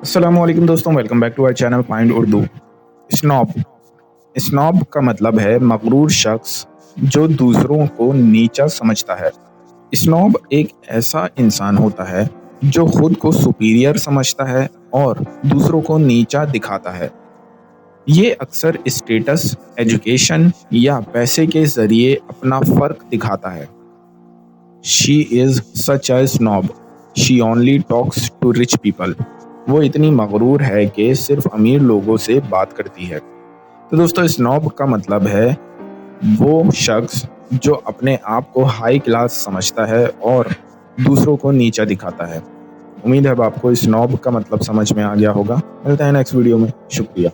अस्सलामुअलैकुम दोस्तों, welcome back to our channel find Urdu. Snob snob का मतलब है मगरूर शख्स जो दूसरों को नीचा समझता है। स्नॉब एक ऐसा इंसान होता है जो खुद को सुपीरियर समझता है और दूसरों को नीचा दिखाता है। ये अक्सर स्टेटस, एजुकेशन या पैसे के जरिए अपना फर्क दिखाता है। She is such a snob, she only talks to rich people. वो इतनी मगरूर है कि सिर्फ अमीर लोगों से बात करती है। तो दोस्तों, स्नॉब का मतलब है वो शख्स जो अपने आप को हाई क्लास समझता है और दूसरों को नीचा दिखाता है। उम्मीद है अब आपको स्नॉब का मतलब समझ में आ गया होगा। मिलते हैं नेक्स्ट वीडियो में। शुक्रिया।